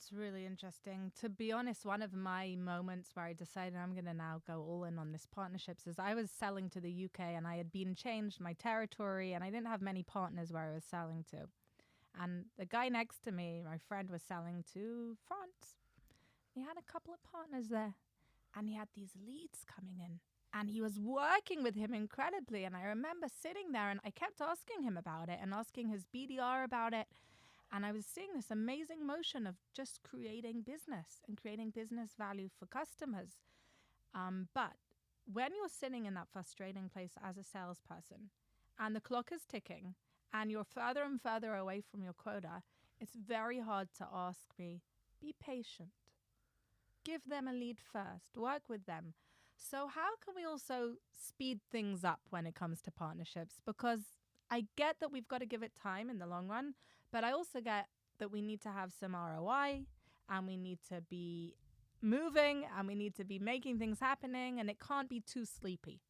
That's really interesting. To be honest, one of my moments where I decided I'm going to now go all in on this partnerships is I was selling to the UK and I had been changed my territory and I didn't have many partners where I was selling to. And the guy next to me, my friend, was selling to France. He had a couple of partners there and he had these leads coming in and he was working with him incredibly. And I remember sitting there and I kept asking him about it and asking his BDR about it. And I was seeing this amazing motion of just creating business and creating business value for customers. But when you're sitting in that frustrating place as a salesperson and the clock is ticking and you're further and further away from your quota, it's very hard to ask me, be patient. Give them a lead first. Work with them. So how can we also speed things up when it comes to partnerships? Because I get that we've got to give it time in the long run, but I also get that we need to have some ROI and we need to be moving and we need to be making things happening and it can't be too sleepy.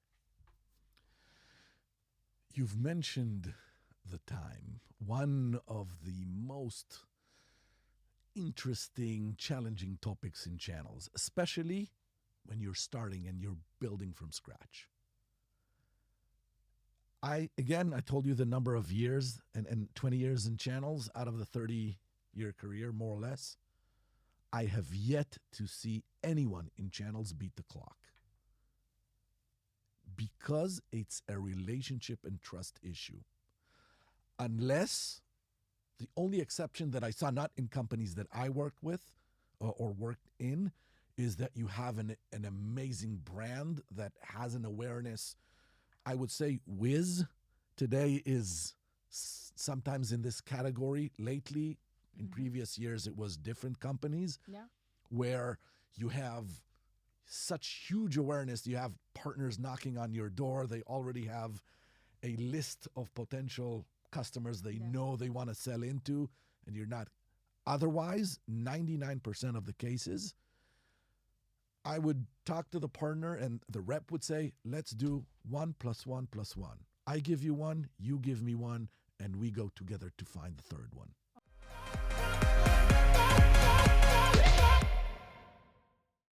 You've mentioned the time. One of the most interesting, challenging topics in channels, especially when you're starting and you're building from scratch. I told you the number of years and 20 years in channels out of the 30-year career, more or less. I have yet to see anyone in channels beat the clock because it's a relationship and trust issue. Unless the only exception that I saw, not in companies that I worked with or worked in, is that you have an amazing brand that has an awareness. I would say Wiz today is sometimes in this category. Lately, in previous years, it was different companies where you have such huge awareness. You have partners knocking on your door. They already have a list of potential customers they know they want to sell into, and you're not. Otherwise, 99% of the cases, I would talk to the partner and the rep would say, let's do 1 + 1 + 1. I give you one, you give me one, and we go together to find the third one.